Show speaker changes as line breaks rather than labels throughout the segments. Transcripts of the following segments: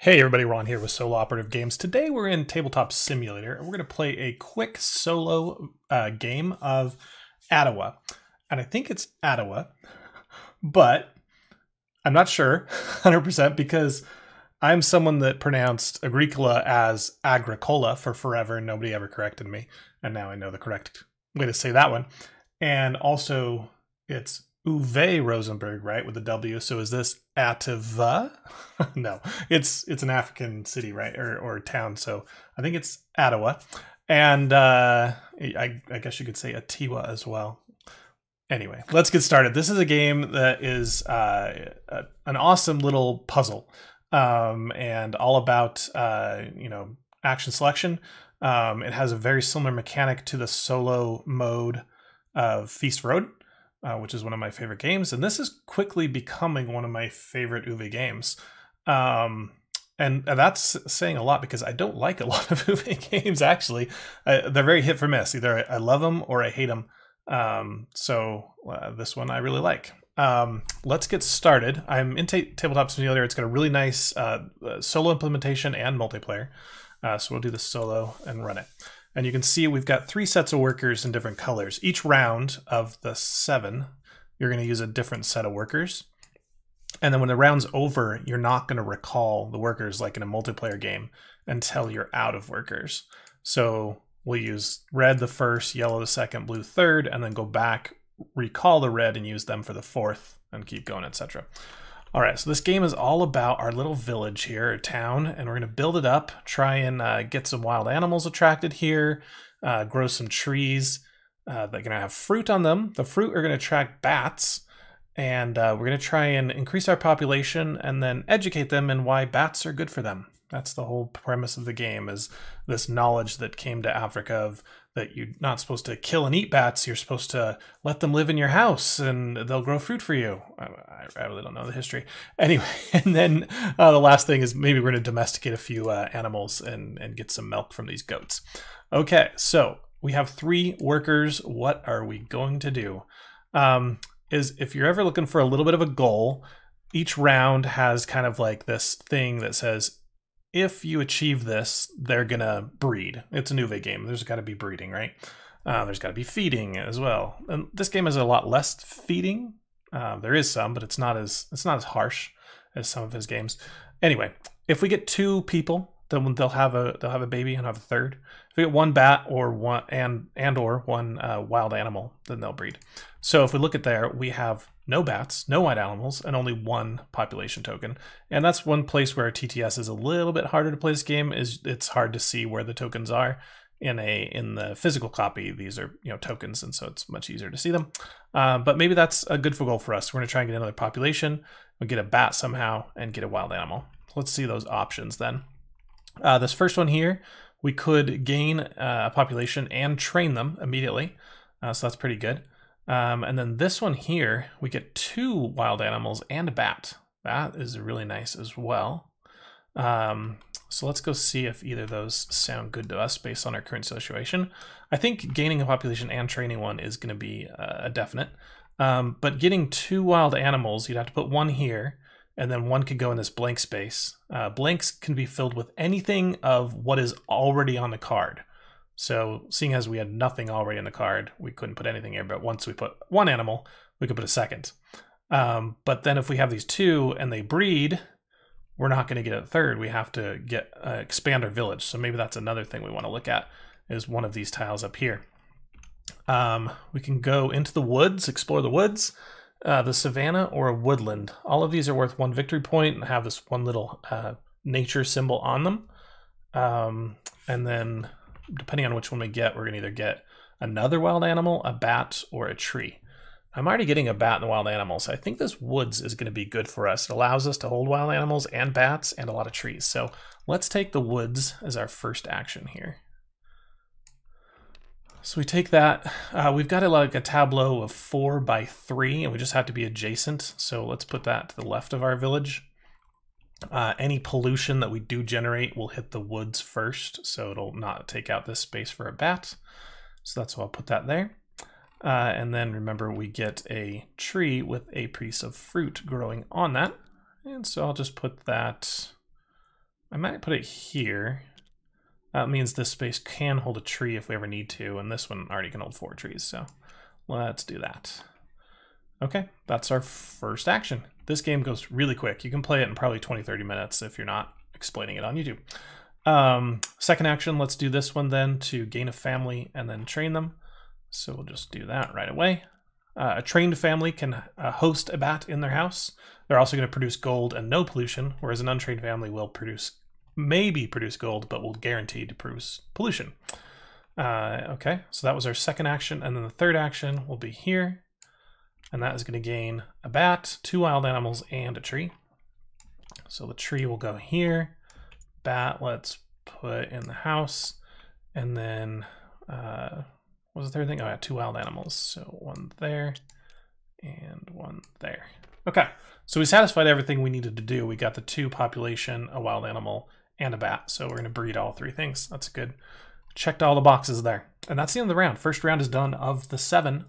Hey everybody, Ron here with Solo Operative Games. Today we're in Tabletop Simulator and we're going to play a quick solo game of Atiwa. And I think it's Atiwa, but I'm not sure 100% because I'm someone that pronounced Agricola as Agricola for forever and nobody ever corrected me. And now I know the correct way to say that one. And also it's Uwe Rosenburg, right, with the W. So is this Atiwa? No, it's an African city, right, or town. So I think it's Atiwa, and I guess you could say Atiwa as well. Anyway, let's get started. This is a game that is an awesome little puzzle, and all about action selection. It has a very similar mechanic to the solo mode of Feast Road. Which is one of my favorite games, and this is quickly becoming one of my favorite Uwe games. And that's saying a lot because I don't like a lot of Uwe games, actually. They're very hit for miss. Either I love them or I hate them. So this one I really like. Let's get started. I'm in Tabletop Simulator. It's got a really nice solo implementation and multiplayer. So we'll do the solo and run it. And you can see we've got 3 sets of workers in different colors. Each round of the 7, you're going to use a different set of workers. And then when the round's over, you're not going to recall the workers like in a multiplayer game until you're out of workers. So we'll use red the first, yellow the second, blue third, and then go back, recall the red, and use them for the 4th, and keep going, etc. All right, so this game is all about our little village here, or town, and we're going to build it up, try and get some wild animals attracted here, grow some trees. They're going to have fruit on them. The fruit are going to attract bats, and we're going to try and increase our population and then educate them in why bats are good for them. That's the whole premise of the game, is this knowledge that came to Africa of that you're not supposed to kill and eat bats. You're supposed to let them live in your house and they'll grow fruit for you. I really don't know the history. Anyway, and then the last thing is maybe we're going to domesticate a few animals and get some milk from these goats. Okay, so we have 3 workers. What are we going to do? Is if you're ever looking for a little bit of a goal, each round has kind of like this thing that says, if you achieve this, they're going to breed. It's a Uwe game. There's got to be breeding, right? There's got to be feeding as well. And this game has a lot less feeding. There is some, but it's not as harsh as some of his games. Anyway, if we get 2 people, then they'll have a baby and have a third. If we get 1 bat or one or one wild animal, then they'll breed. So if we look at there, we have no bats, no wild animals, and only 1 population token. And that's one place where TTS is a little bit harder to play this game. Is it's hard to see where the tokens are in the physical copy. These are tokens, and so it's much easier to see them. But maybe that's a good goal for us. We're going to try and get another population. We'll get a bat somehow and get a wild animal. Let's see those options then. This first one here, we could gain a population and train them immediately. So that's pretty good. And then this one here, we get 2 wild animals and a bat. That is really nice as well. So let's go see if either of those sound good to us based on our current situation. I think gaining a population and training one is going to be a definite. But getting 2 wild animals, you'd have to put 1 here, and then 1 could go in this blank space. Blanks can be filled with anything of what is already on the card. So seeing as we had nothing already in the card, we couldn't put anything here. But once we put 1 animal, we could put a second. But then if we have these 2 and they breed, we're not going to get a third. We have to get expand our village. So maybe that's another thing we want to look at, is one of these tiles up here. We can go into the woods, explore the woods, the savanna, or a woodland. All of these are worth 1 victory point and have this one little nature symbol on them. And then depending on which one we get, we're going to either get another wild animal, a bat, or a tree. I'm already getting a bat and a wild animal, so I think this woods is going to be good for us. It allows us to hold wild animals and bats and a lot of trees. So let's take the woods as our first action here. So we take that. We've got a tableau of 4 by 3, and we just have to be adjacent. So let's put that to the left of our village. Any pollution that we do generate will hit the woods first, so it'll not take out this space for a bat. So that's why I'll put that there. And then remember, we get a tree with a piece of fruit growing on that. And so I'll just put that I might put it here. That means this space can hold a tree if we ever need to, and this one already can hold 4 trees, so let's do that. Okay, that's our first action. This game goes really quick. You can play it in probably 20-30 minutes if you're not explaining it on YouTube. Second action, let's do this one then to gain a family and then train them. So we'll just do that right away. A trained family can host a bat in their house. They're also going to produce gold and no pollution, whereas an untrained family will maybe produce gold, but will guarantee to produce pollution. Okay, so that was our second action, and then the third action will be here, and that is going to gain a bat, 2 wild animals, and a tree. So the tree will go here. Bat, let's put in the house, and then what was the third thing? Oh, yeah, 2 wild animals. So 1 there and 1 there. Okay, so we satisfied everything we needed to do. We got the 2 population, a wild animal, and a bat. So we're going to breed all 3 things. That's good. Checked all the boxes there. And that's the end of the round. First round is done of the 7.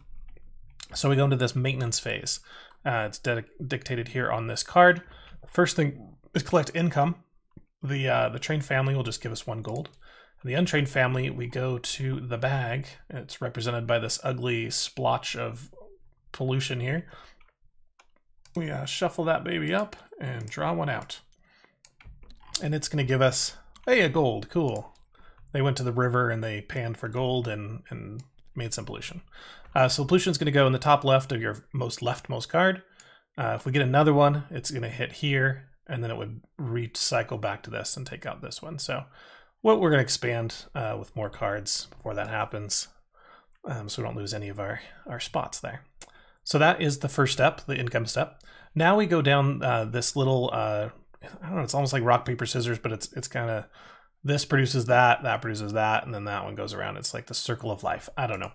So we go into this maintenance phase. It's dictated here on this card. First thing is collect income. The trained family will just give us 1 gold. The untrained family, we go to the bag. It's represented by this ugly splotch of pollution here. We shuffle that baby up and draw 1 out. And it's going to give us, hey, a gold. Cool. They went to the river and they panned for gold and made some pollution. So pollution is going to go in the top left of your leftmost card. If we get another one, it's going to hit here, and then it would recycle back to this and take out this one. So what we're going to expand with more cards before that happens, so we don't lose any of our spots there. So that is the first step, the income step. Now we go down this little, I don't know, it's almost like rock, paper, scissors, but it's kind of, this produces that, that produces that, and then that one goes around. It's like the circle of life. I don't know.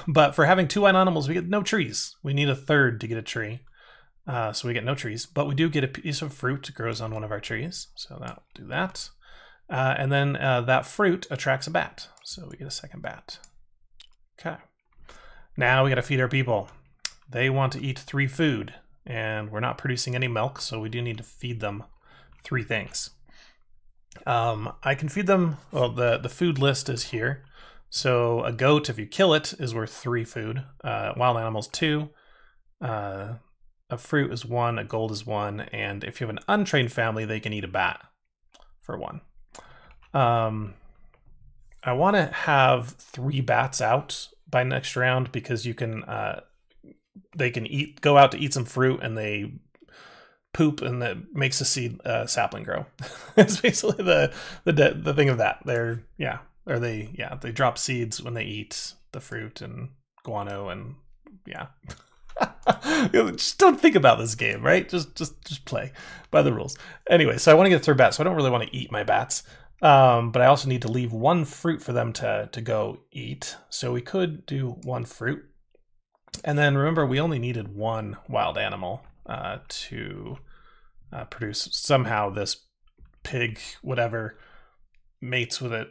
But for having 2 wild animals, we get no trees. We need a third to get a tree. So we get no trees, but we do get a piece of fruit that grows on one of our trees. So that'll do that. And then that fruit attracts a bat. So we get a second bat. Okay. Now we got to feed our people. They want to eat 3 food, and we're not producing any milk, so we do need to feed them 3 things. I can feed them, well, the food list is here. So a goat, if you kill it, is worth 3 food. Wild animals, 2. A fruit is 1, a gold is 1, and if you have an untrained family, they can eat a bat for 1. I want to have 3 bats out by next round because you can, they can go out to eat some fruit and they poop and that makes a seed sapling grow. It's basically the thing of that. They drop seeds when they eat the fruit and guano and yeah. Just don't think about this game, right? Just play by the rules. Anyway, so I want to get 3 bats, so I don't really want to eat my bats. But I also need to leave 1 fruit for them to go eat. So we could do 1 fruit. And then remember, we only needed 1 wild animal to produce. Somehow this pig, whatever, mates with it.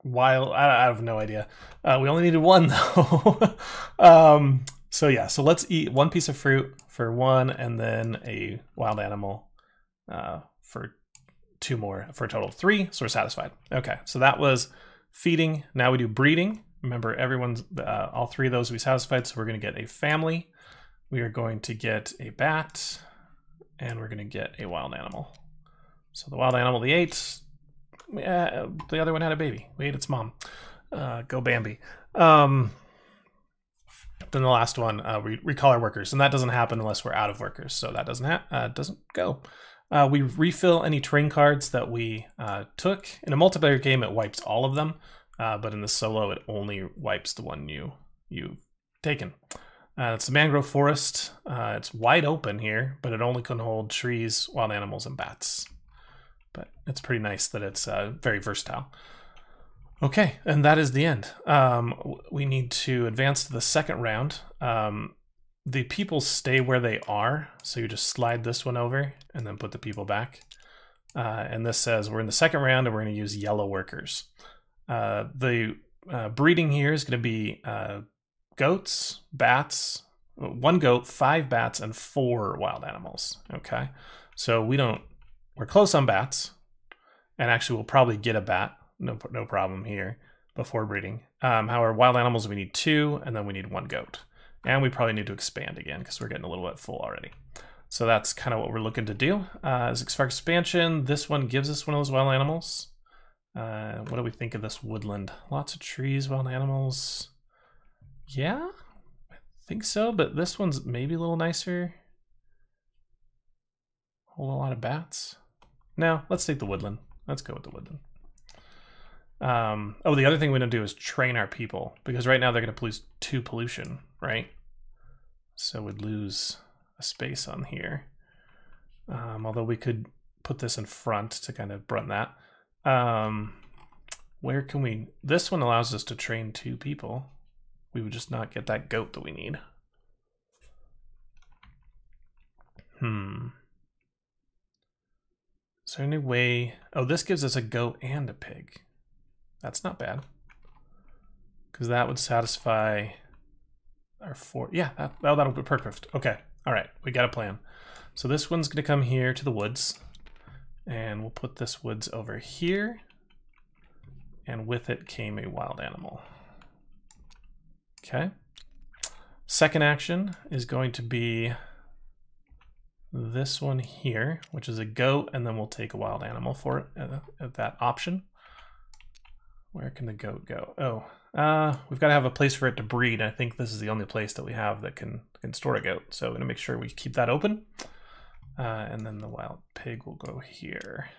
Wild, I have no idea. We only needed 1 though. So yeah, so let's eat 1 piece of fruit for 1 and then a wild animal for 2 more for a total of 3. So we're satisfied. Okay, so that was feeding. Now we do breeding. Remember, everyone's all 3 of those we satisfied. So we're going to get a family. We are going to get a bat, and we're going to get a wild animal. So the wild animal, the 8. The other one had a baby. We ate its mom. Go Bambi. Then the last one, we recall our workers, and that doesn't happen unless we're out of workers. So that doesn't go. We refill any train cards that we took. In a multiplayer game, it wipes all of them, but in the solo, it only wipes the one you've taken. It's the mangrove forest. It's wide open here, but it only can hold trees, wild animals, and bats. But it's pretty nice that it's very versatile. Okay, and that is the end. We need to advance to the second round. The people stay where they are, so you just slide this one over and then put the people back. And this says we're in the second round and we're going to use yellow workers. The breeding here is going to be goats, bats, 1 goat, 5 bats, and 4 wild animals. Okay, so we're close on bats. And actually, we'll probably get a bat, no problem here, before breeding. However, wild animals, we need 2, and then we need 1 goat. And we probably need to expand again because we're getting a little bit full already. So that's kind of what we're looking to do. As for expansion, this one gives us one of those wild animals. What do we think of this woodland? Lots of trees, wild animals. Yeah, I think so, but this one's maybe a little nicer. Hold a lot of bats. No, let's take the woodland. Let's go with the woodland. Oh, the other thing we're going to do is train our people, because right now they're going to lose 2 pollution, right? So we'd lose a space on here. Although we could put this in front to kind of brunt that. Where can we... This one allows us to train 2 people. We would just not get that goat that we need. Is there any way... Oh, this gives us a goat and a pig. That's not bad. Because that would satisfy our 4... Yeah, that'll be perfect. Okay, all right, we got a plan. So this one's going to come here to the woods. And we'll put this woods over here. And with it came a wild animal. Okay. Second action is going to be this one here, which is a goat, and then we'll take a wild animal for it at that option. Where can the goat go? Oh, we've got to have a place for it to breed. I think this is the only place that we have that can store a goat. So I'm going to make sure we keep that open. And then the wild pig will go here.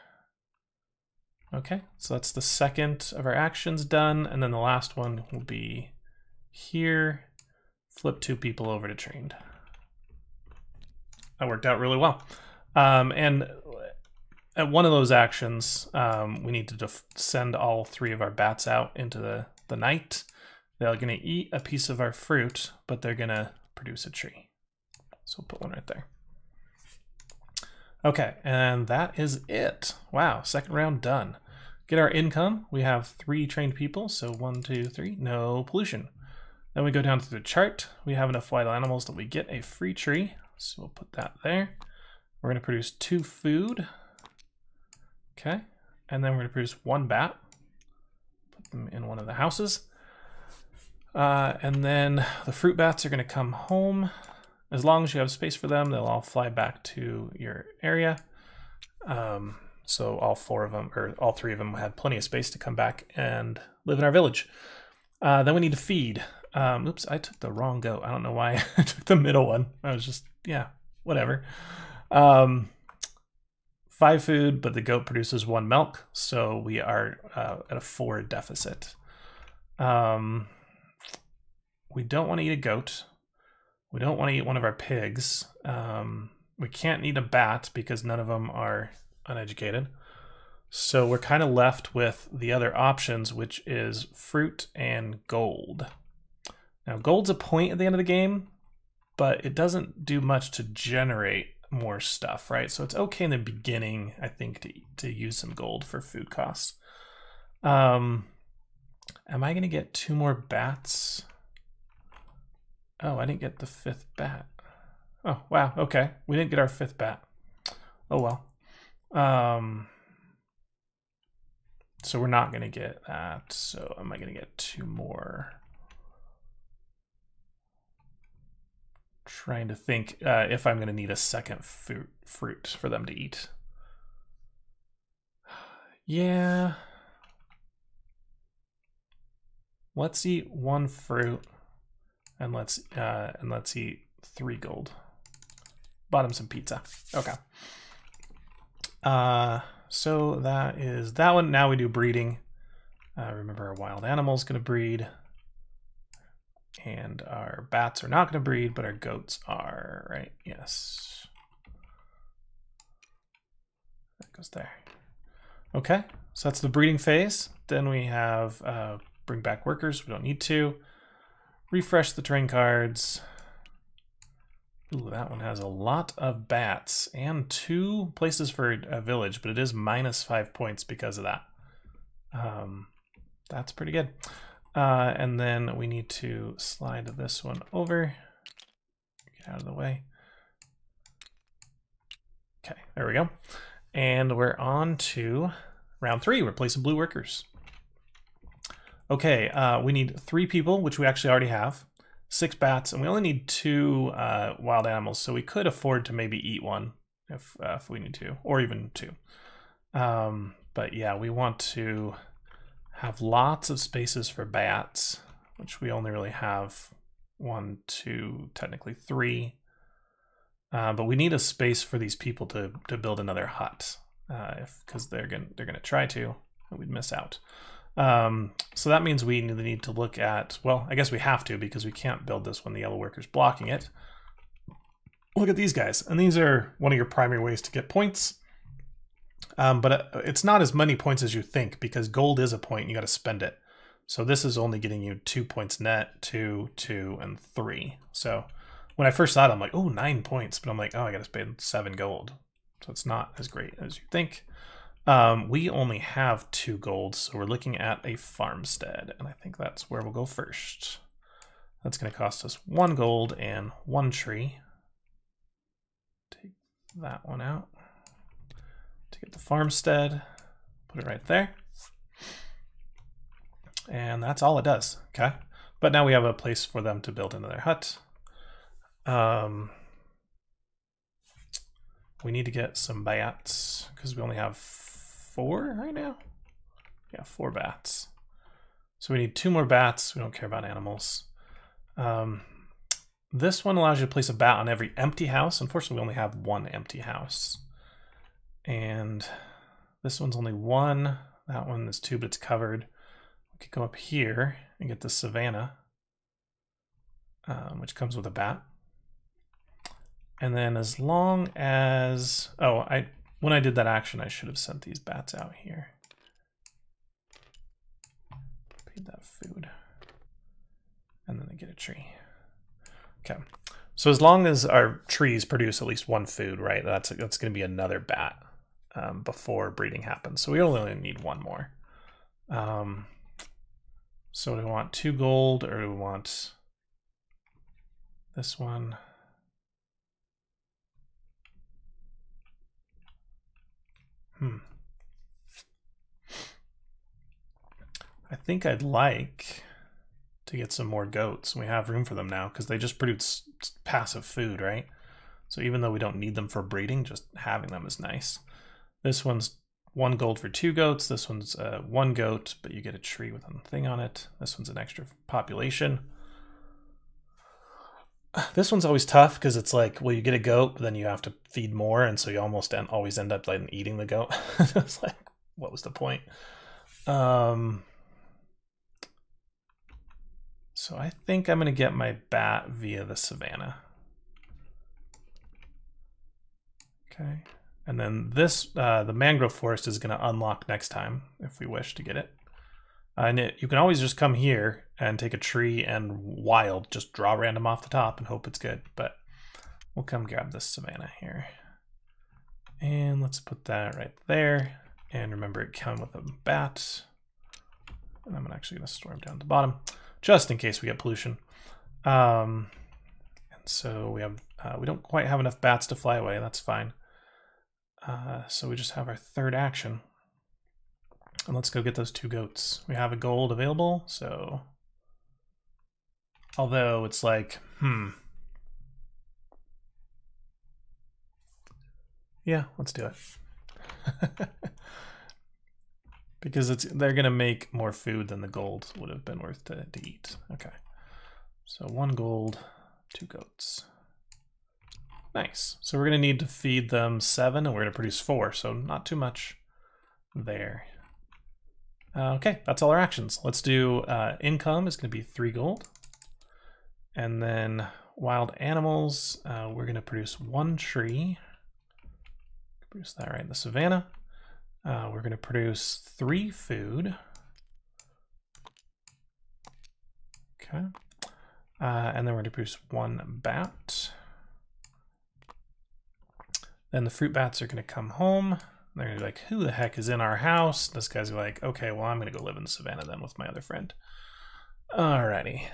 Okay, so that's the second of our actions done. And then the last one will be here. Flip 2 people over to trained. That worked out really well. And at one of those actions, we need to send all 3 of our bats out into the night. They're going to eat a piece of our fruit, but they're going to produce a tree. So we'll put one right there. Okay, and that is it. Wow, second round done. Get our income. We have 3 trained people, so 1, 2, 3, no pollution. Then we go down to the chart. We have enough wild animals that we get a free tree. So we'll put that there. We're going to produce 2 food. Okay, and then we're going to produce 1 bat. Put them in one of the houses. And then the fruit bats are going to come home. As long as you have space for them, they'll all fly back to your area. So all 4 of them, or all 3 of them, had plenty of space to come back and live in our village. Then we need to feed. Oops, I took the wrong goat. I don't know why I took the middle one. I was just, yeah, whatever. 5 food, but the goat produces 1 milk, so we are at a 4 deficit. We don't want to eat a goat. We don't want to eat one of our pigs. We can't eat a bat because none of them are uneducated. So we're kind of left with the other options, which is fruit and gold. Now, gold's a point at the end of the game, but it doesn't do much to generate more stuff, right? So it's okay in the beginning, I think, to use some gold for food costs. Am I going to get 2 more bats? Oh, I didn't get the 5th bat. Oh, wow. Okay. We didn't get our 5th bat. Oh, well. So we're not going to get that. So am I going to get 2 more? Trying to think if I'm going to need a second fruit for them to eat. Yeah. Let's eat 1 fruit. And let's eat 3 gold. Bought him some pizza. Okay. So that is that one. Now we do breeding. Remember, our wild animal's going to breed. And our bats are not going to breed, but our goats are, right? Yes. That goes there. Okay, so that's the breeding phase. Then we have bring back workers. We don't need to. Refresh the train cards. Ooh, that one has a lot of bats and 2 places for a village, but it is -5 points because of that. That's pretty good. And then we need to slide this one over. Get out of the way. Okay, there we go. And we're on to Round 3, we're placing blue workers. Okay, we need 3 people, which we actually already have. 6 bats, and we only need 2 wild animals, so we could afford to maybe eat one if we need to, or even 2. But yeah, we want to have lots of spaces for bats, which we only really have 1, 2, technically 3. But we need a space for these people to build another hut, because they're gonna try to, and we'd miss out. So that means we need to look at, well, I guess we have to, because we can't build this when the yellow worker's blocking it. Look at these guys, and these are one of your primary ways to get points. But it's not as many points as you think, because gold is a point and you got to spend it. So this is only getting you 2 points net, 2, 2, and 3. So when I first saw it, I'm like, oh, 9 points. But I'm like, oh, I got to spend 7 gold. So it's not as great as you think. We only have 2 gold, so we're looking at a farmstead. And I think that's where we'll go first. That's going to cost us 1 gold and 1 tree. Take that one out. To get the farmstead, put it right there. And that's all it does, okay? But now we have a place for them to build another hut. We need to get some bats, because we only have 4 right now. Yeah, 4 bats. So we need 2 more bats. We don't care about animals. This one allows you to place a bat on every empty house. Unfortunately, we only have 1 empty house. And this one's only 1. That one is 2, but it's covered. We could go up here and get the Savannah, which comes with a bat. And then as long as, oh, when I did that action, I should have sent these bats out here. Paid that food. And then they get a tree. Okay. So as long as our trees produce at least 1 food, right, that's going to be another bat. Before breeding happens. So we only need 1 more. So do we want 2 gold, or do we want this one? I think I'd like to get some more goats. We have room for them now, because they just produce passive food, right? So even though we don't need them for breeding, just having them is nice. This one's 1 gold for 2 goats. This one's 1 goat, but you get a tree with a thing on it. This one's an extra population. This one's always tough, because it's like, well, you get a goat, but then you have to feed more, and so you almost always end up like eating the goat. It's like, what was the point? So I think I'm going to get my bat via the Savannah. Okay. And then this, the mangrove forest is going to unlock next time if we wish to get it. And you can always just come here and take a tree and wild, just draw random off the top and hope it's good. But we'll come grab this Savannah here. And let's put that right there. And remember, it came with a bat. And I'm actually going to store them down at the bottom, just in case we get pollution. And so we have, we don't quite have enough bats to fly away. That's fine. So we just have our 3rd action. And let's go get those 2 goats. We have a gold available, so... Although it's like, yeah, let's do it. Because they're going to make more food than the gold would have been worth to eat. Okay. So 1 gold, 2 goats. Nice. So we're going to need to feed them 7, and we're going to produce 4, so not too much there. Okay, that's all our actions. Let's do income is going to be 3 gold. And then wild animals, we're going to produce 1 tree. Produce that right in the Savannah. We're going to produce 3 food. Okay. And then we're going to produce 1 bat. Then the fruit bats are going to come home. They're going to be like, who the heck is in our house? This guy's like, okay, well, I'm going to go live in the savannah then with my other friend. Alrighty.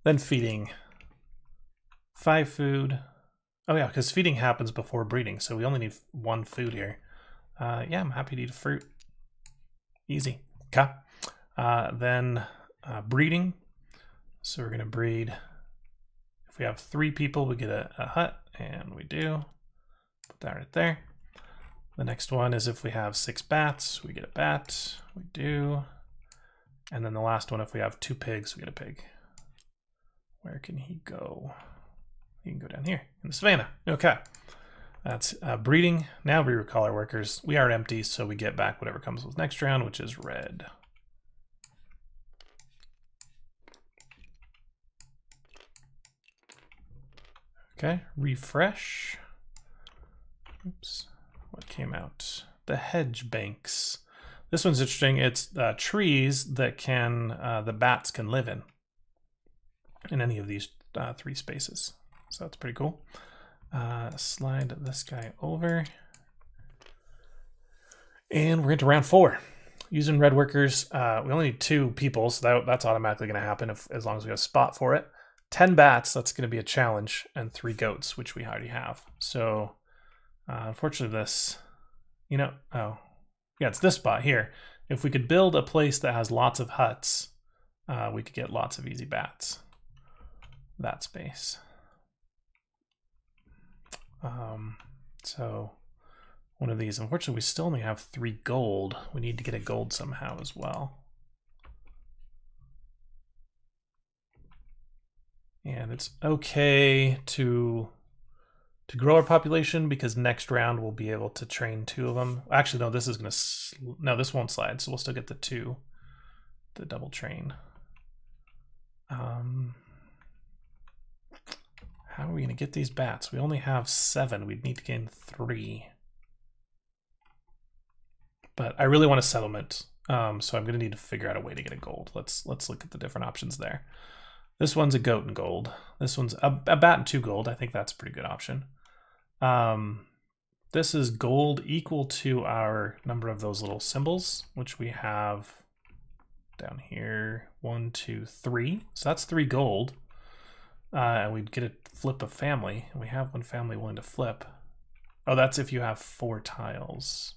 Then feeding. 5 food. Oh yeah, because feeding happens before breeding, so we only need 1 food here. Yeah, I'm happy to eat a fruit. Easy. Okay. Then breeding. So we're going to breed. If we have 3 people, we get a hut, and we do. Put that right there. The next one is if we have 6 bats, we get a bat. We do. And then the last one, if we have 2 pigs, we get a pig. Where can he go? He can go down here in the savannah. Okay. That's breeding. Now we recall our workers. We are empty, so we get back whatever comes with next round, which is red. Okay, refresh. Oops, what came out? The hedge banks. This one's interesting. It's trees that the bats can live in any of these 3 spaces. So that's pretty cool. Slide this guy over. And we're into round 4. Using red workers, we only need 2 people, so that's automatically going to happen as long as we have a spot for it. 10 bats, that's going to be a challenge, and 3 goats, which we already have. So, unfortunately it's this spot here. If we could build a place that has lots of huts, we could get lots of easy bats. That space. So one of these, unfortunately, we still only have 3 gold. We need to get a gold somehow as well. And it's okay to grow our population because next round we'll be able to train 2 of them. Actually, no, this won't slide, so we'll still get the 2, the double train. How are we going to get these bats? We only have 7. We'd need to gain 3. But I really want a settlement, so I'm going to need to figure out a way to get a gold. Let's look at the different options there. This one's a goat and gold. This one's a bat and 2 gold. I think that's a pretty good option. This is gold equal to our number of those little symbols, which we have down here. 1, 2, 3. So that's 3 gold. And we'd get a flip of family. And we have 1 family willing to flip. Oh, that's if you have 4 tiles.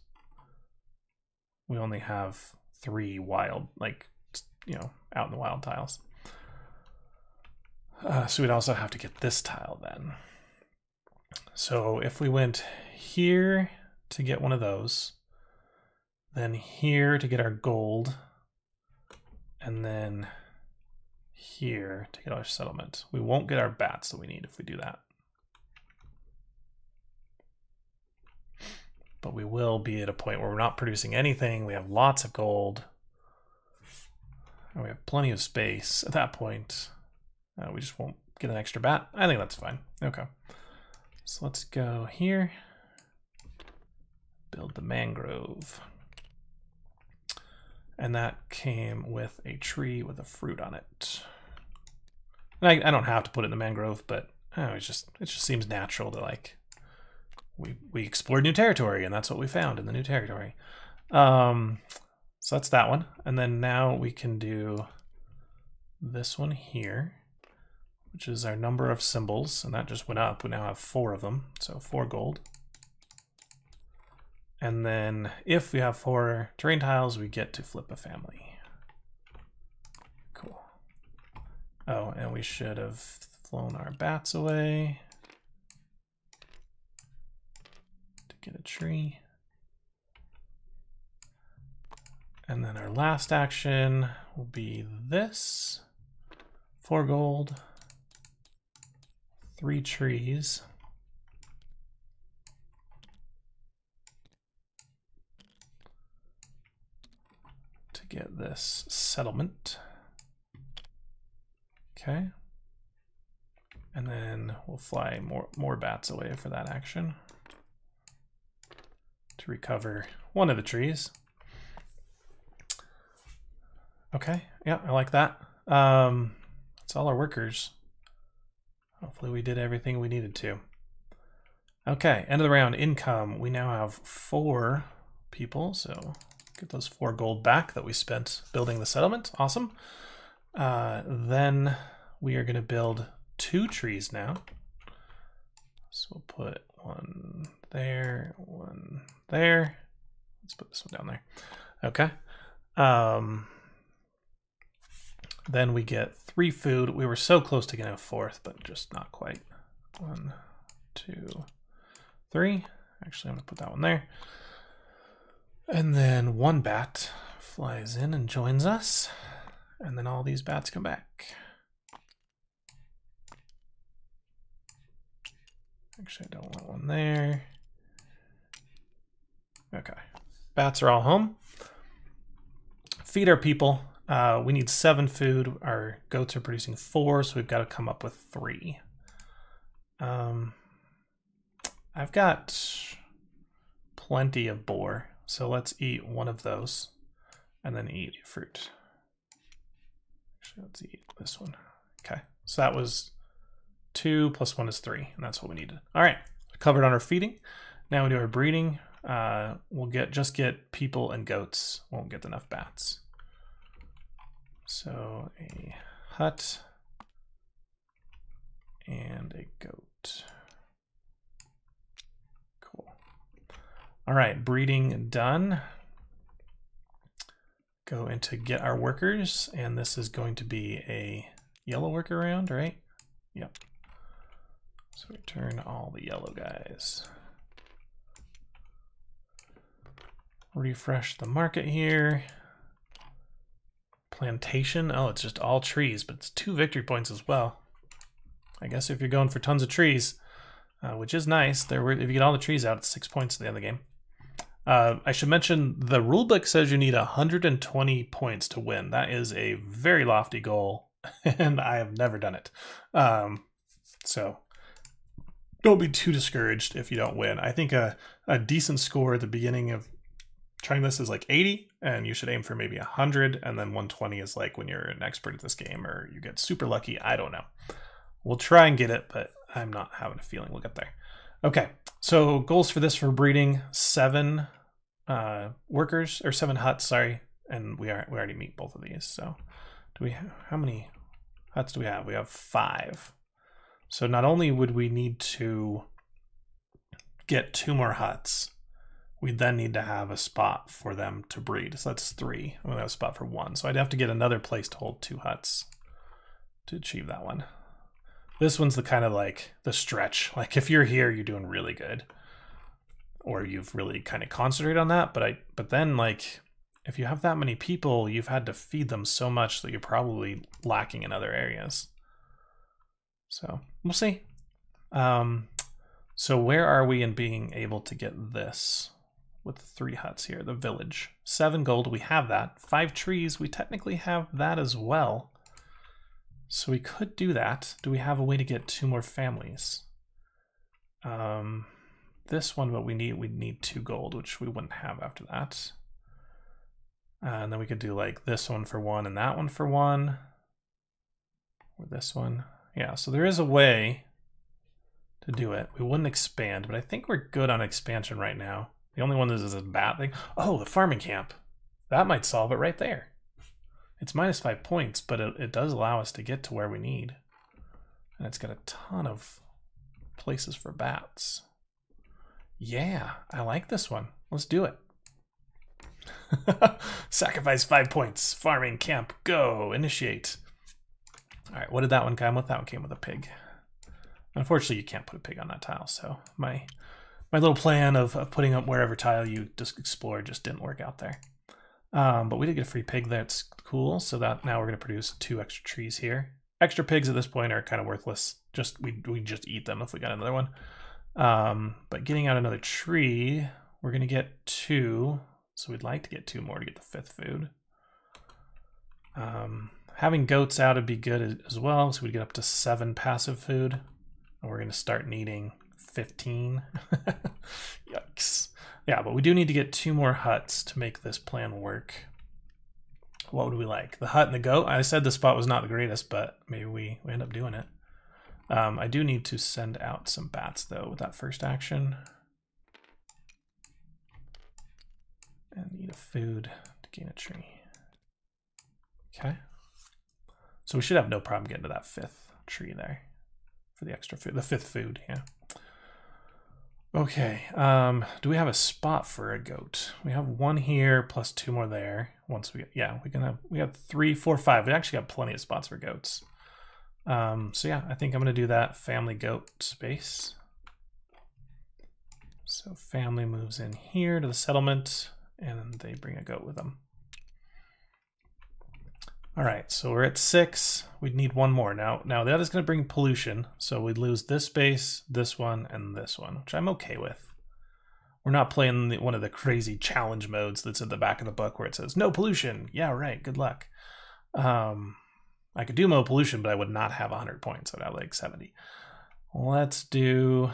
We only have 3 wild, out in the wild tiles. So we'd also have to get this tile then. So if we went here to get one of those, then here to get our gold, and then here to get our settlement. We won't get our bats that we need if we do that. But we will be at a point where we're not producing anything. We have lots of gold. And we have plenty of space at that point. We just won't get an extra bat. I think that's fine. Okay. So let's go here. Build the mangrove. And that came with a tree with a fruit on it. And I don't have to put it in the mangrove, but it just seems natural to we explored new territory, and that's what we found in the new territory. So that's that one. And then now we can do this one here, which is our number of symbols, and that just went up. We now have 4 of them, so 4 gold. And then if we have 4 terrain tiles, we get to flip a family. Cool. Oh, and we should have flown our bats away to get a tree. And then our last action will be this. 4 gold, 3 trees. To get this settlement. Okay. And then we'll fly more bats away for that action to recover one of the trees. Okay, yeah, I like that. That's all our workers. Hopefully we did everything we needed to. Okay, end of the round, income. We now have 4 people, so get those 4 gold back that we spent building the settlement. Awesome. Then we are going to build 2 trees now. So we'll put 1 there, 1 there. Let's put this one down there. Okay. Then we get 3 food. We were so close to getting a 4th, but just not quite. 1, 2, 3. Actually, I'm gonna put that one there. And then 1 bat flies in and joins us. And then all these bats come back. Actually, I don't want one there. Okay. Bats are all home. Feed our people. We need 7 food. Our goats are producing 4, so we've got to come up with 3. I've got plenty of boar, so let's eat one of those and then eat fruit. Actually, let's eat this one. Okay, so that was 2 plus 1 is 3, and that's what we needed. All right, covered on our feeding. Now we do our breeding. We'll just get people and goats. Won't get enough bats. So a hut and a goat. Cool. All right, breeding done. Go into get our workers, and this is going to be a yellow worker round, right? Yep. So return all the yellow guys. Refresh the market here. Plantation. Oh, it's just all trees, but it's 2 victory points as well. I guess if you're going for tons of trees, which is nice. If you get all the trees out, it's 6 points at the end of the game. I should mention the rulebook says you need 120 points to win. That is a very lofty goal, and I have never done it. So don't be too discouraged if you don't win. I think a decent score at the beginning of trying this is like 80, and you should aim for maybe 100, and then 120 is like when you're an expert at this game or you get super lucky. I don't know. We'll try and get it, but I'm not having a feeling we'll get there. Okay, so goals for this for breeding: 7 workers, or 7 huts, sorry, and we already meet both of these. So do we how many huts do we have? We have 5. So not only would we need to get 2 more huts, we then need to have a spot for them to breed. So that's 3. I'm gonna have a spot for 1. So I'd have to get another place to hold 2 huts to achieve that one. This one's the kind of like the stretch. Like if you're here, you're doing really good, or you've really kind of concentrated on that. But then like if you have that many people, you've had to feed them so much that you're probably lacking in other areas. So we'll see. So where are we in being able to get this with 3 huts here? The village. 7 gold, we have that. 5 trees, we technically have that as well. So we could do that. Do we have a way to get 2 more families? This one, what we need 2 gold, which we wouldn't have after that. And then we could do like this one for 1 and that one for 1. Or this one. Yeah, so there is a way to do it. We wouldn't expand, but I think we're good on expansion right now. The only one is a bat thing. Oh, the farming camp. That might solve it right there. It's -5 points, but it does allow us to get to where we need. And it's got a ton of places for bats. Yeah, I like this one. Let's do it. Sacrifice 5 points. Farming camp, go. Initiate. All right, what did that one come with? That one came with a pig. Unfortunately, you can't put a pig on that tile, so my little plan of putting up wherever tile you just explore just didn't work out there. But we did get a free pig. That's cool. So that now we're going to produce 2 extra trees here. Extra pigs at this point are kind of worthless. Just we just eat them if we got another one. But getting out another tree, we're going to get 2. So we'd like to get 2 more to get the 5th food. Having goats out would be good as well. So we'd get up to 7 passive food. And we're going to start needing 15. Yikes. Yeah, but we do need to get 2 more huts to make this plan work. What would we like? The hut and the goat? I said the spot was not the greatest, but maybe we end up doing it. I do need to send out some bats, though, with that first action. And need a food to gain a tree. Okay. So we should have no problem getting to that 5th tree there for the extra food. The 5th food, yeah. Okay, do we have a spot for a goat? We have one here plus 2 more there. Once we get, yeah, we have 3, 4, 5. We actually got plenty of spots for goats. So yeah, I think I'm gonna do that family goat space. So family moves in here to the settlement, and they bring a goat with them. All right, so we're at 6. We'd need one more. Now that is going to bring pollution, so we'd lose this space, this one, and this one, which I'm okay with. We're not playing one of the crazy challenge modes that's at the back of the book where it says, no pollution. Yeah, right, good luck. I could do no pollution, but I would not have 100 points. I'd have like 70. Let's do...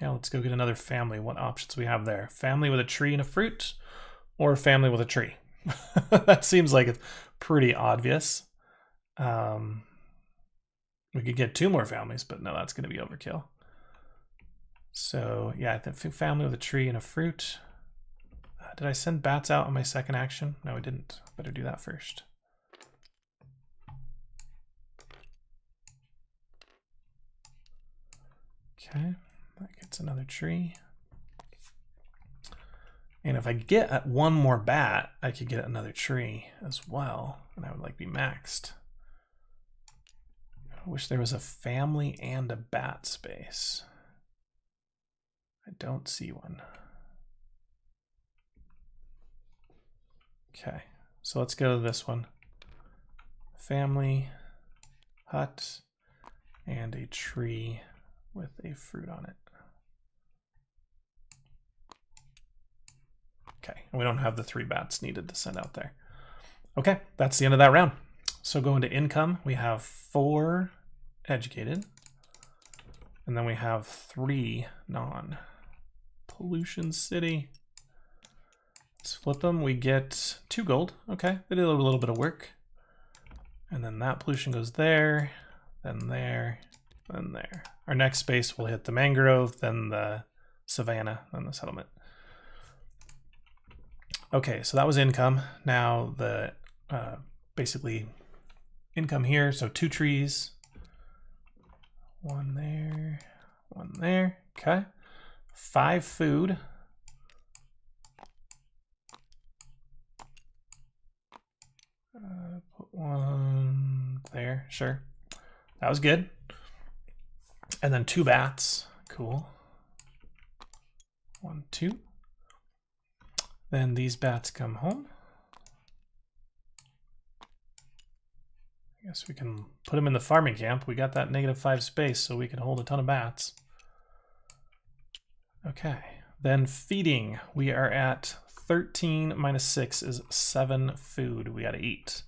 Yeah, let's go get another family. What options we have there? Family with a tree and a fruit, or family with a tree? That seems like it's pretty obvious. We could get 2 more families, but no, that's going to be overkill. So yeah, I think family with a tree and a fruit. Did I send bats out on my second action? No, I didn't. Better do that first. Okay, that gets another tree. And if I get 1 more bat, I could get another tree as well, and I would like be maxed. I wish there was a family and a bat space. I don't see one. Okay, so let's go to this one. Family, hut, and a tree with a fruit on it. Okay, and we don't have the 3 bats needed to send out there. Okay, that's the end of that round. So going to income, we have 4 educated, and then we have 3 non. Pollution City. Let's flip them. We get 2 gold. Okay, they did a little bit of work. And then that pollution goes there, then there, then there. Our next space will hit the mangrove, then the savanna, then the settlement. Okay, so that was income. Now the basically income here. So 2 trees, 1 there, 1 there. Okay, 5 food. Put 1 there. Sure, that was good. And then 2 bats. Cool. 1, 2. Then these bats come home. I guess we can put them in the farming camp. We got that -5 space, so we can hold a ton of bats. Okay, then feeding. We are at 13 minus 6 is 7 food we gotta eat.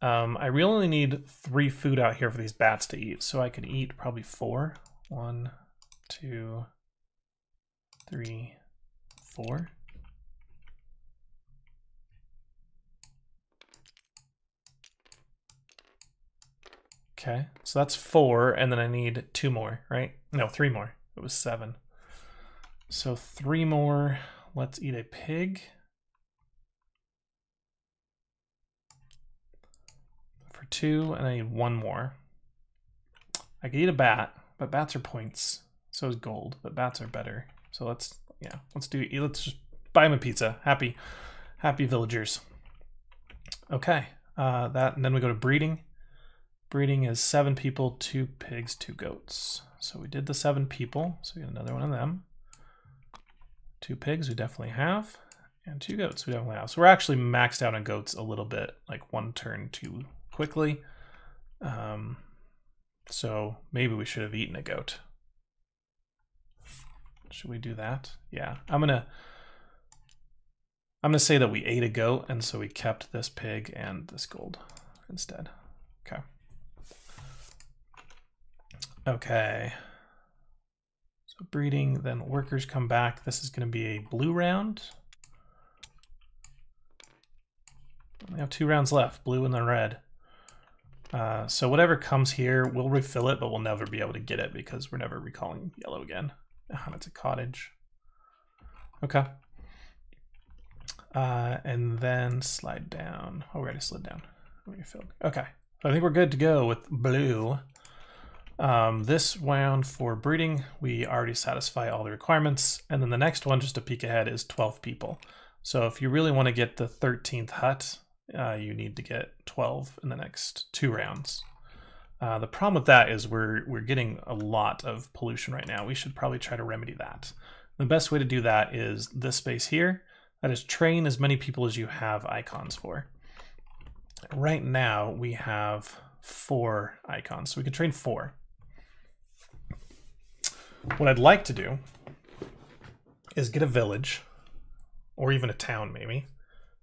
I really only need 3 food out here for these bats to eat, so I can eat probably 4. 1, 2, 3, 4. Okay, so that's 4, and then I need 2 more, right? No, 3 more. It was 7. So 3 more. Let's eat a pig. For 2, and I need 1 more. I could eat a bat, but bats are points. So is gold, but bats are better. So let's just buy him a pizza. Happy villagers. Okay, that, and then we go to breeding. Breeding is 7 people, 2 pigs, 2 goats. So we did the 7 people, so we get another one of them. 2 pigs we definitely have, and 2 goats we definitely have. So we're actually maxed out on goats a little bit, like 1 turn too quickly. So maybe we should have eaten a goat. Should we do that? Yeah, I'm gonna say that we ate a goat, and so we kept this pig and this gold instead. Okay. Okay. So breeding, then workers come back. This is going to be a blue round. We have 2 rounds left, blue and then red. So whatever comes here, we'll refill it, but we'll never be able to get it because we're never recalling yellow again. It's a cottage. Okay. And then slide down. Oh, we already slid down. We refilled. Okay. So I think we're good to go with blue. This round for breeding, we already satisfy all the requirements. And then the next one, just a peek ahead, is 12 people. So if you really want to get the 13th hut, you need to get 12 in the next 2 rounds. The problem with that is we're getting a lot of pollution right now. We should probably try to remedy that. The best way to do that is this space here. That is train as many people as you have icons for. Right now we have 4 icons, so we can train 4. What I'd like to do is get a village, or even a town maybe,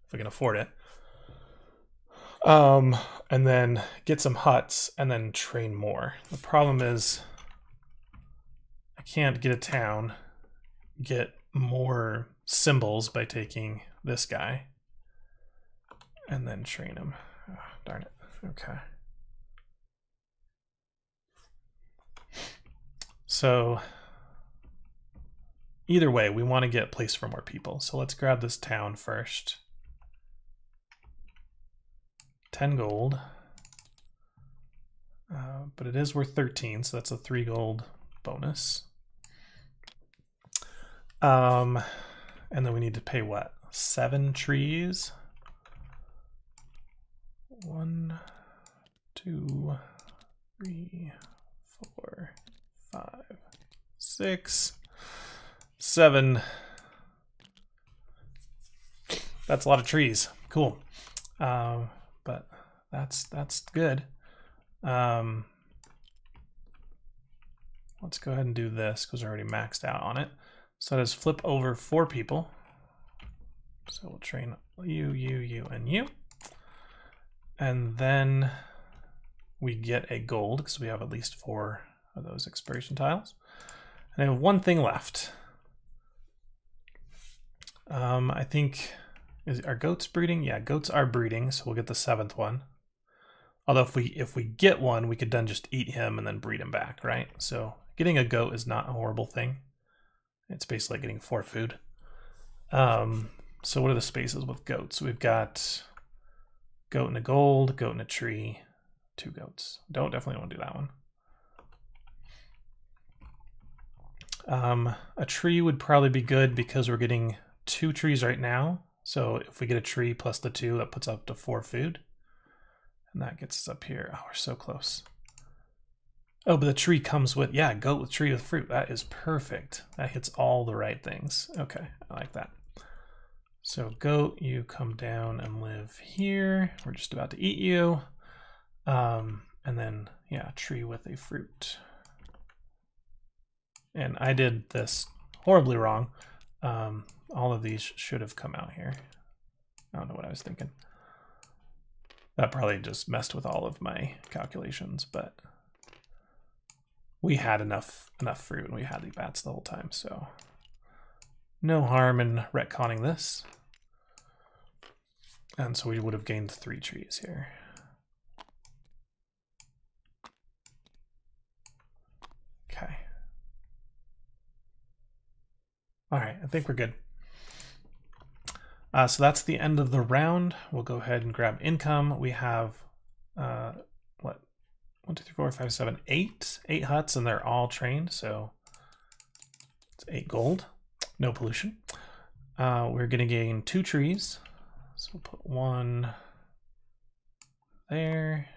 if we can afford it. And then get some huts and then train more. The problem is I can't get a town, get more symbols by taking this guy and then train him. Oh, darn it. Okay. So either way, we want to get a place for more people. So let's grab this town first. 10 gold. But it is worth 13, so that's a 3 gold bonus. And then we need to pay what? 7 trees? 1, 2, 3, 4, 5, 6, 7. That's a lot of trees. Cool. But that's good. Let's go ahead and do this because we're already maxed out on it. So let's flip over 4 people. So we'll train you, you, you, and you. And then we get a gold because we have at least 4 of those expiration tiles. And I have 1 thing left. I think, are goats breeding? Yeah, goats are breeding, so we'll get the 7th one. Although if we get one, we could then just eat him and then breed him back, right? So getting a goat is not a horrible thing. It's basically like getting 4 food. So what are the spaces with goats? We've got goat and a gold, goat and a tree, 2 goats. Definitely want to do that one. A tree would probably be good because we're getting 2 trees right now. So if we get a tree plus the 2, that puts up to 4 food. And that gets us up here. Oh, we're so close. Oh, but the tree comes with, yeah, goat with tree with fruit. That is perfect. That hits all the right things. Okay, I like that. So goat, you come down and live here. We're just about to eat you. And then, yeah, tree with a fruit. And I did this horribly wrong. All of these should have come out here. I don't know what I was thinking. That probably just messed with all of my calculations, but we had enough fruit and we had the bats the whole time, so no harm in retconning this. And so we would have gained 3 trees here. Okay. All right, I think we're good. So that's the end of the round. We'll go ahead and grab income. We have, what? 1, 2, 3, 4, 5, 7, 8 huts, and they're all trained, so it's 8 gold. No pollution. We're going to gain 2 trees. So we'll put 1 there,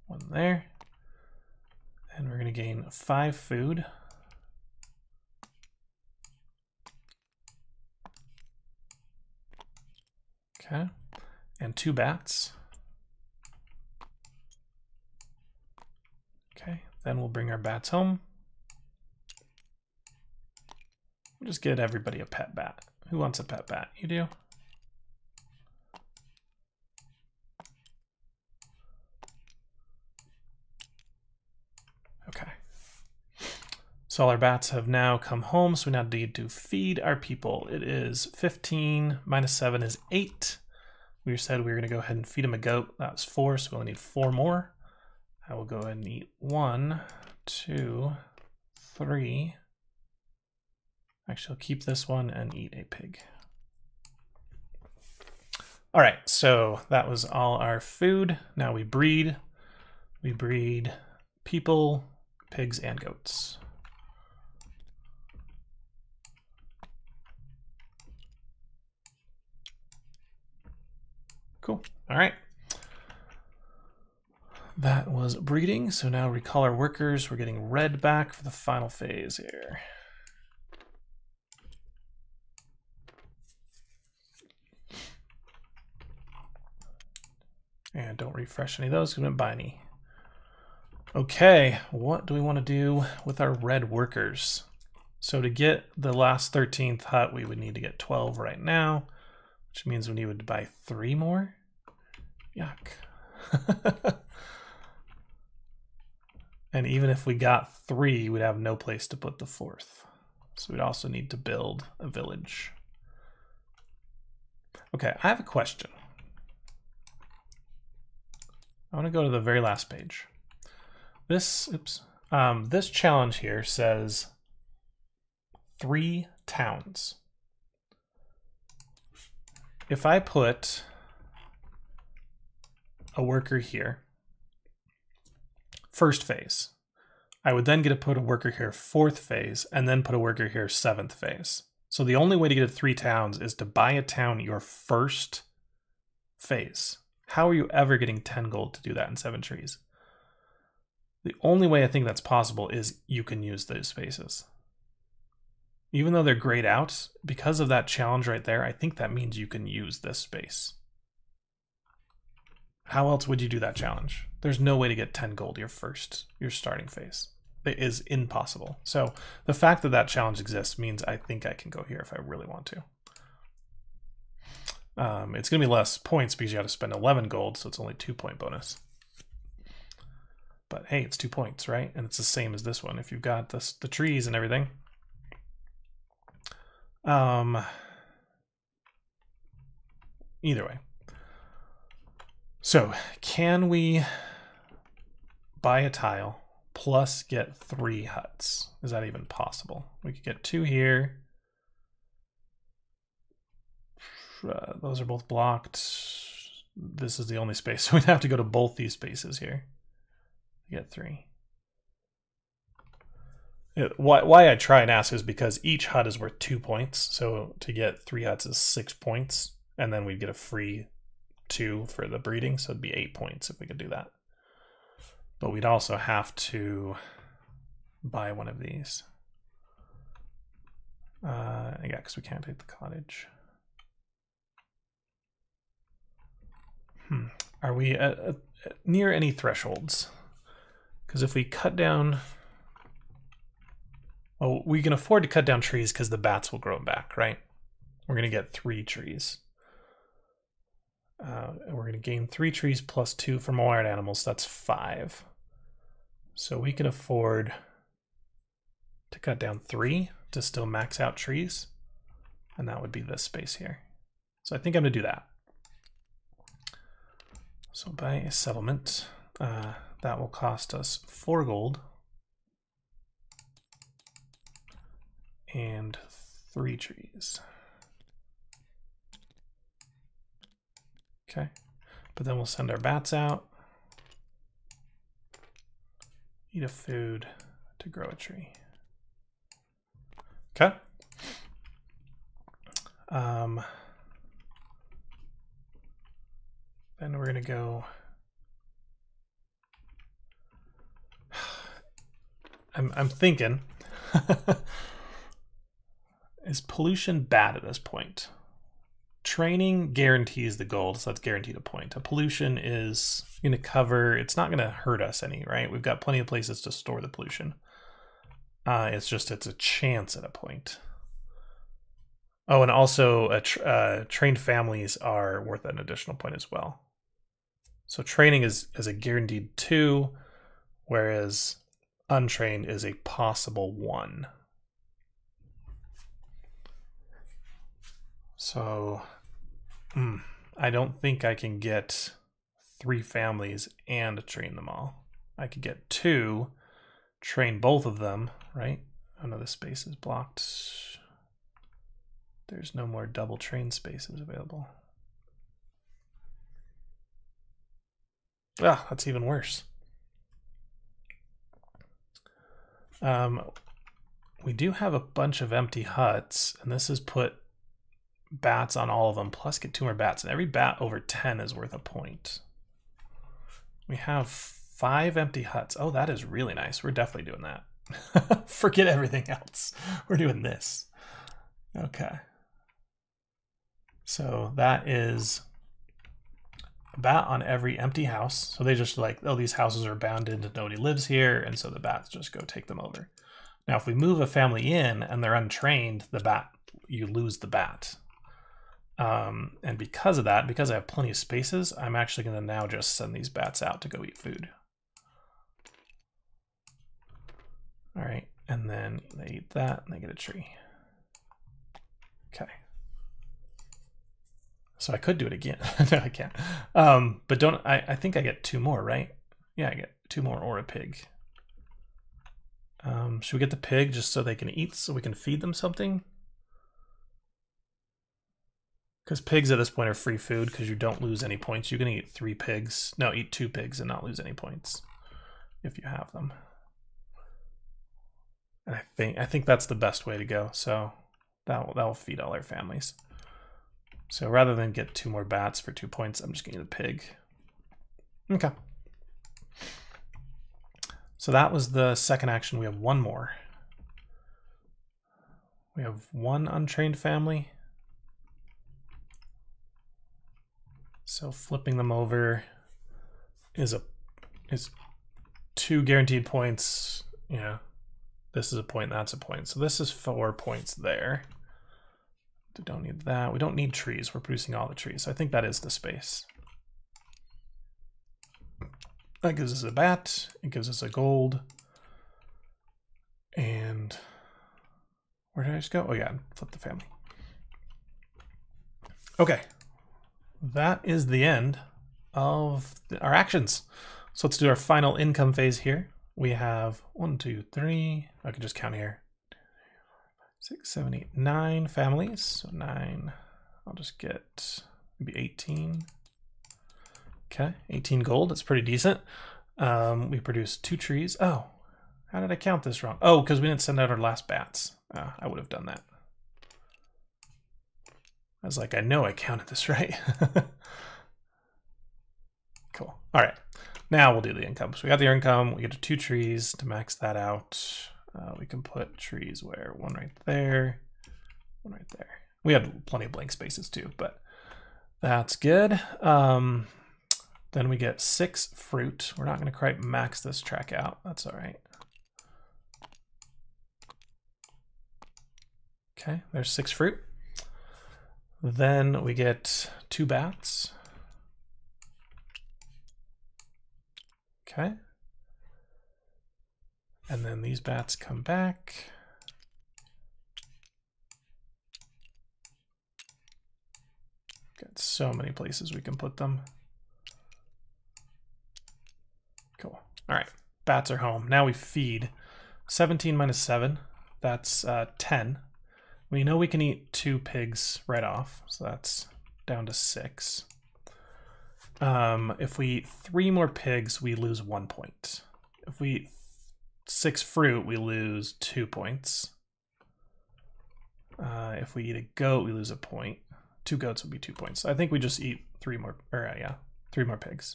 1 there, and we're going to gain 5 food. Okay, and 2 bats. Okay, then we'll bring our bats home. We'll just get everybody a pet bat. Who wants a pet bat? You do? Okay. So all our bats have now come home, so we now need to feed our people. It is 15 minus 7 is 8. We said we were going to go ahead and feed him a goat. That was 4, so we only need 4 more. I will go ahead and eat 1, 2, 3. Actually, I'll keep this one and eat a pig. All right, so that was all our food. Now we breed. We breed people, pigs, and goats. Cool. All right. That was breeding. So now recall our workers. We're getting red back for the final phase here. And don't refresh any of those because we didn't buy any. Okay, what do we want to do with our red workers? So to get the last 13th hut, we would need to get 12 right now, which means we need to buy 3 more. Yuck. And even if we got 3, we'd have no place to put the 4th. So we'd also need to build a village. Okay, I have a question. I want to go to the very last page. This challenge here says 3 towns. If I put a worker here, first phase, I would then get to put a worker here 4th phase, and then put a worker here 7th phase. So the only way to get to 3 towns is to buy a town your first phase. How are you ever getting 10 gold to do that in 7 trees? The only way I think that's possible is you can use those spaces. Even though they're grayed out, because of that challenge right there, I think that means you can use this space. How else would you do that challenge? There's no way to get 10 gold your starting phase. It is impossible. So the fact that that challenge exists means I think I can go here if I really want to. It's going to be less points because you got to spend 11 gold, so it's only 2-point bonus. But hey, it's 2 points, right? And it's the same as this one. If you've got the trees and everything. Either way. So can we buy a tile plus get 3 huts? Is that even possible? We could get 2 here. Those are both blocked. This is the only space, so we'd have to go to both these spaces here. Get 3. Why I try and ask is because each hut is worth 2 points. So to get 3 huts is 6 points, and then we'd get a free 2 for the breeding, so it'd be 8 points if we could do that. But we'd also have to buy one of these. Yeah, because we can't take the cottage. Are we near any thresholds? Because if we cut down... Well, we can afford to cut down trees because the bats will grow back, right? We're going to get 3 trees. We're going to gain 3 trees plus 2 from wild animals. That's 5. So we can afford to cut down 3 to still max out trees. And that would be this space here. So I think I'm going to do that. So buy a settlement. That will cost us 4 gold. And 3 trees. Okay, but then we'll send our bats out. Eat a food to grow a tree. Okay. Then we're gonna go. I'm thinking. Is pollution bad at this point? Training guarantees the gold, so that's guaranteed a point. A pollution is going to cover, it's not going to hurt us any, right? We've got plenty of places to store the pollution. It's a chance at a point. Oh, and also trained families are worth an additional point as well. So training is a guaranteed 2, whereas untrained is a possible 1. So I don't think I can get 3 families and train them all. I could get 2, train both of them, right? Oh no, this space is blocked. There's no more double train spaces available. Ah, that's even worse. We do have a bunch of empty huts, and this has put bats on all of them, plus get 2 more bats. And every bat over 10 is worth a point. We have 5 empty huts. Oh, that is really nice. We're definitely doing that. Forget everything else. We're doing this. Okay. So that is a bat on every empty house. So they just like, oh, these houses are abandoned, nobody lives here, and so the bats just go take them over. Now, if we move a family in and they're untrained, you lose the bat. And because of that, because I have plenty of spaces, I'm actually going to now just send these bats out to go eat food. All right, and then they eat that and they get a tree. Okay. So I could do it again. No, I can't. But I think I get 2 more, right? Yeah, I get 2 more or a pig. Should we get the pig just so they can eat, so we can feed them something? Because pigs at this point are free food because you don't lose any points. You can eat 3 pigs. No, eat 2 pigs and not lose any points if you have them. And I think that's the best way to go. So that will feed all our families. So rather than get 2 more bats for 2 points, I'm just going to eat a pig. Okay. So that was the second action. We have 1 more. We have 1 untrained family. So flipping them over is 2 guaranteed points. Yeah. This is a point, that's a point. So this is 4 points there. We don't need that. We don't need trees. We're producing all the trees. So I think that is the space. That gives us a bat. It gives us a gold. And where did I just go? Oh yeah, flip the family. Okay. That is the end of our actions. So let's do our final income phase here. We have 1, 2, 3. I can just count here. 6, 7, 8, 9 families. So 9. I'll just get maybe 18. Okay, 18 gold. That's pretty decent. We produced 2 trees. Oh, how did I count this wrong? Oh, because we didn't send out our last bats. I would have done that. I was like, I know I counted this right. Cool. All right. Now we'll do the income. So we got the income. We get to 2 trees to max that out. We can put trees where? 1 right there, 1 right there. We had plenty of blank spaces too, but that's good. Then we get 6 fruit. We're not going to quite max this track out. That's all right. Okay, there's 6 fruit. Then we get 2 bats. Okay. And then these bats come back. Got so many places we can put them. Cool. All right, bats are home. Now we feed. 17 minus 7, that's 10. We know we can eat 2 pigs right off, so that's down to 6. If we eat 3 more pigs, we lose 1 point. If we eat 6 fruit, we lose 2 points. If we eat a goat, we lose a point. 2 goats would be 2 points. I think we just eat 3 more, or yeah, 3 more pigs.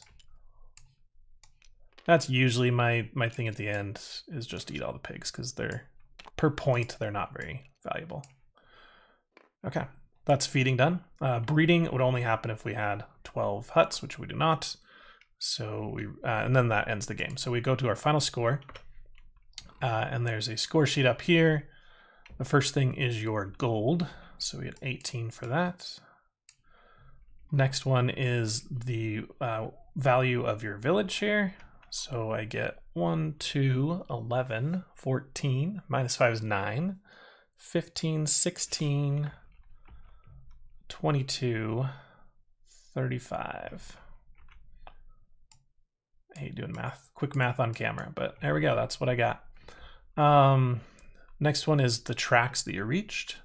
That's usually my thing at the end, is just eat all the pigs, because they're, per point, they're not very valuable. Okay, that's feeding done. Breeding would only happen if we had 12 huts, which we do not. So we, and then that ends the game. So we go to our final score, and there's a score sheet up here. The first thing is your gold. So we had 18 for that. Next one is the value of your village here. So I get 1, 2, 11, 14, minus 5 is 9, 15, 16, 22, 35. I hate doing math, quick math on camera, but there we go. That's what I got. Next one is the tracks that you reached.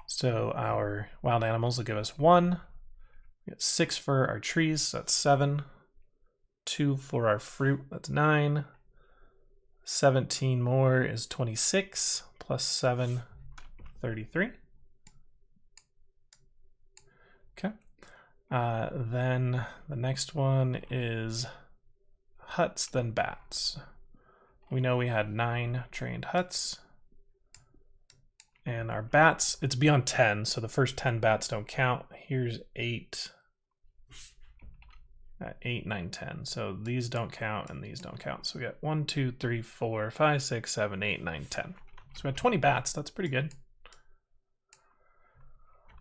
So our wild animals will give us 1. We get 6 for our trees, so that's 7. 2 for our fruit, that's 9. 17 more is 26, plus 7, 33. Okay. Then the next one is huts, then bats. We know we had 9 trained huts. And our bats, it's beyond 10, so the first 10 bats don't count. Here's 8. 8, 9, 10. So these don't count and these don't count. So we got 1, 2, 3, 4, 5, 6, 7, 8, 9, 10. So we have 20 bats. That's pretty good.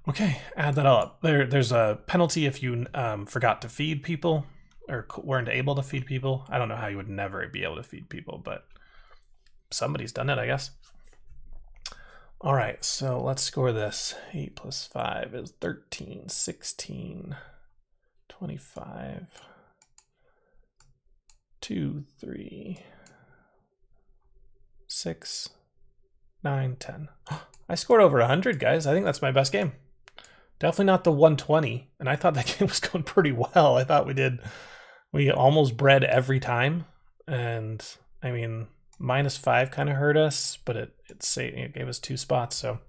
Okay, add that all up. There's a penalty if you forgot to feed people or weren't able to feed people. I don't know how you would never be able to feed people, but somebody's done it, I guess. All right, so let's score this. 8 plus 5 is 13, 16, 25, 2, 3, 6, 9, 10. I scored over 100, guys. I think that's my best game. Definitely not the 120, and I thought that game was going pretty well. I thought we almost bred every time, and I mean, -5 kind of hurt us, but it gave us 2 spots. So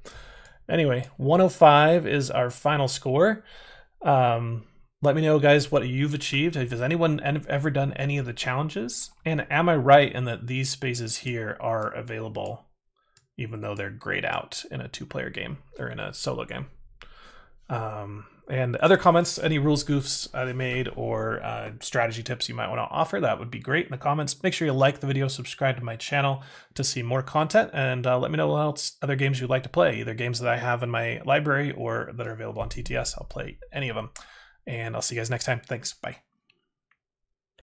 anyway, 105 is our final score. Let me know, guys, what you've achieved. Has anyone ever done any of the challenges? And am I right in that these spaces here are available, even though they're grayed out in a 2-player game or in a solo game? And other comments, any rules goofs they made, or strategy tips you might want to offer, that would be great in the comments. Make sure you like the video, subscribe to my channel to see more content, and let me know what else, other games you'd like to play, either games that I have in my library or that are available on TTS. I'll play any of them. And I'll see you guys next time. Thanks. Bye.